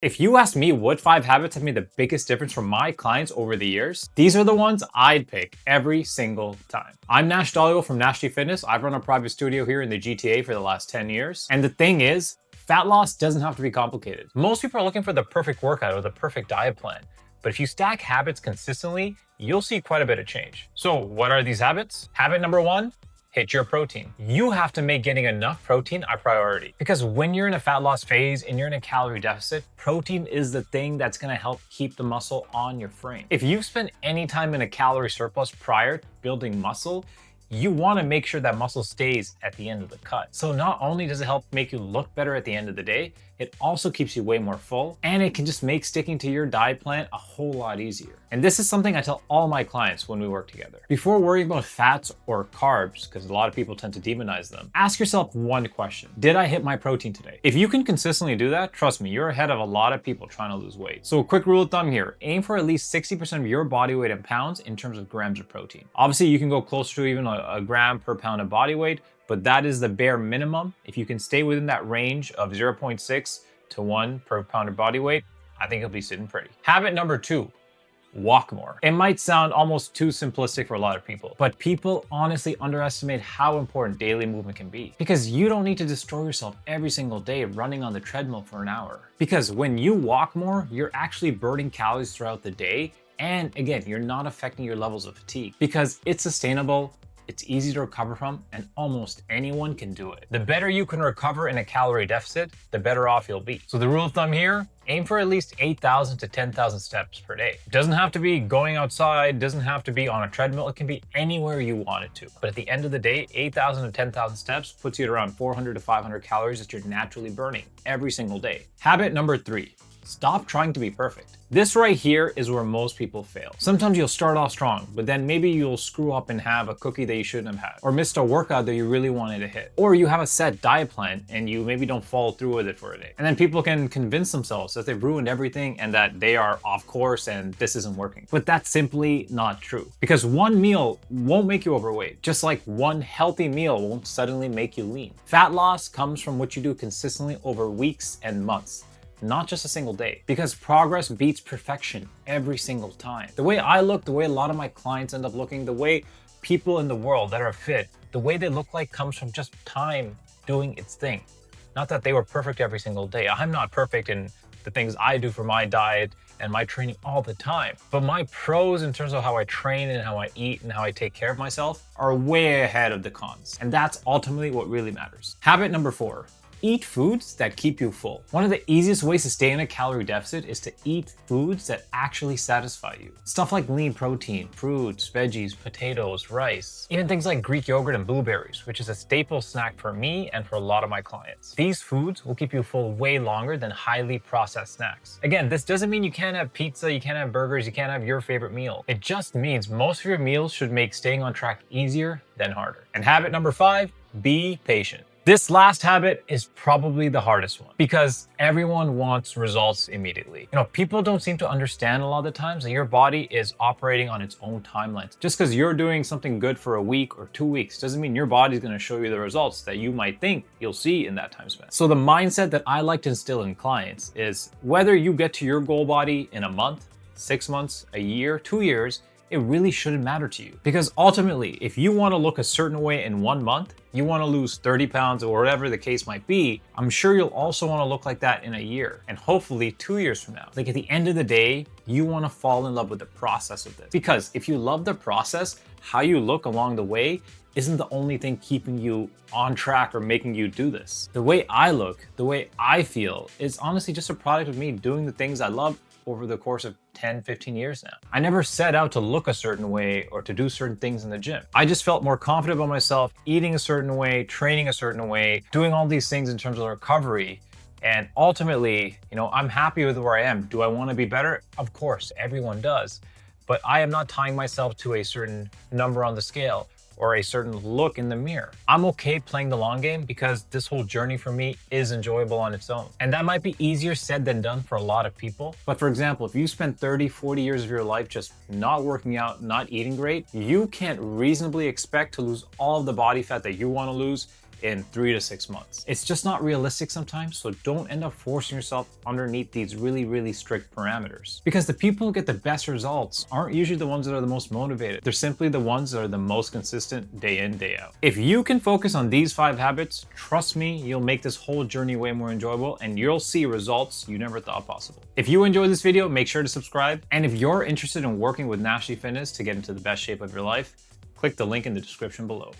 If you ask me what 5 habits have made the biggest difference for my clients over the years, these are the ones I'd pick every single time. I'm Nash Dalio from Nash G Fitness. I've run a private studio here in the GTA for the last 10 years. And the thing is, fat loss doesn't have to be complicated. Most people are looking for the perfect workout or the perfect diet plan. But if you stack habits consistently, you'll see quite a bit of change. So what are these habits? Habit number 1, hit your protein. You have to make getting enough protein a priority, because when you're in a fat loss phase and you're in a calorie deficit, protein is the thing that's gonna help keep the muscle on your frame. If you've spent any time in a calorie surplus prior to building muscle, you wanna make sure that muscle stays at the end of the cut. So not only does it help make you look better at the end of the day, it also keeps you way more full, and it can just make sticking to your diet plan a whole lot easier. And this is something I tell all my clients when we work together. Before worrying about fats or carbs, because a lot of people tend to demonize them, ask yourself one question. Did I hit my protein today? If you can consistently do that, trust me, you're ahead of a lot of people trying to lose weight. So a quick rule of thumb here, aim for at least 60% of your body weight in pounds in terms of grams of protein. Obviously, you can go closer to even a gram per pound of body weight, but that is the bare minimum. If you can stay within that range of 0.6 to 1 per pound of body weight, I think you'll be sitting pretty. Habit number 2, walk more. It might sound almost too simplistic for a lot of people, but people honestly underestimate how important daily movement can be, because you don't need to destroy yourself every single day running on the treadmill for an hour. Because when you walk more, you're actually burning calories throughout the day. And again, you're not affecting your levels of fatigue because it's sustainable, it's easy to recover from, and almost anyone can do it. The better you can recover in a calorie deficit, the better off you'll be. So the rule of thumb here, aim for at least 8,000 to 10,000 steps per day. It doesn't have to be going outside, doesn't have to be on a treadmill, it can be anywhere you want it to. But at the end of the day, 8,000 to 10,000 steps puts you at around 400 to 500 calories that you're naturally burning every single day. Habit number 3, stop trying to be perfect. This right here is where most people fail. Sometimes you'll start off strong, but then maybe you'll screw up and have a cookie that you shouldn't have had, or missed a workout that you really wanted to hit, or you have a set diet plan and you maybe don't follow through with it for a day. And then people can convince themselves that they've ruined everything and that they are off course and this isn't working. But that's simply not true, because one meal won't make you overweight, just like one healthy meal won't suddenly make you lean. Fat loss comes from what you do consistently over weeks and months, not just a single day, because progress beats perfection every single time. The way I look, the way a lot of my clients end up looking, the way people in the world that are fit, the way they look like comes from just time doing its thing. Not that they were perfect every single day. I'm not perfect in the things I do for my diet and my training all the time. But my pros in terms of how I train and how I eat and how I take care of myself are way ahead of the cons. And that's ultimately what really matters. Habit number 4, eat foods that keep you full. One of the easiest ways to stay in a calorie deficit is to eat foods that actually satisfy you. Stuff like lean protein, fruits, veggies, potatoes, rice, even things like Greek yogurt and blueberries, which is a staple snack for me and for a lot of my clients. These foods will keep you full way longer than highly processed snacks. Again, this doesn't mean you can't have pizza, you can't have burgers, you can't have your favorite meal. It just means most of your meals should make staying on track easier than harder. And habit number 5, be patient. This last habit is probably the hardest one, because everyone wants results immediately. People don't seem to understand a lot of the times that your body is operating on its own timelines. Just because you're doing something good for a week or 2 weeks doesn't mean your body's going to show you the results that you might think you'll see in that time span. So the mindset that I like to instill in clients is whether you get to your goal body in a month, 6 months, a year, 2 years, it really shouldn't matter to you. Because ultimately, if you want to look a certain way in 1 month, you want to lose 30 pounds or whatever the case might be, I'm sure you'll also want to look like that in a year and hopefully 2 years from now. Like at the end of the day, you want to fall in love with the process of this. Because if you love the process, how you look along the way isn't the only thing keeping you on track or making you do this. The way I look, the way I feel is honestly just a product of me doing the things I love over the course of 10, 15 years now. I never set out to look a certain way or to do certain things in the gym. I just felt more confident about myself, eating a certain way, training a certain way, doing all these things in terms of recovery. And ultimately, I'm happy with where I am. Do I want to be better? Of course, everyone does. But I am not tying myself to a certain number on the scale or a certain look in the mirror. I'm okay playing the long game because this whole journey for me is enjoyable on its own. And that might be easier said than done for a lot of people. But for example, if you spend 30, 40 years of your life just not working out, not eating great, you can't reasonably expect to lose all of the body fat that you want to lose in 3 to 6 months. It's just not realistic sometimes, so don't end up forcing yourself underneath these really strict parameters. Because the people who get the best results aren't usually the ones that are the most motivated. They're simply the ones that are the most consistent day in, day out. If you can focus on these 5 habits, trust me, you'll make this whole journey way more enjoyable and you'll see results you never thought possible. If you enjoyed this video, make sure to subscribe. And if you're interested in working with Nasty Fitness to get into the best shape of your life, click the link in the description below.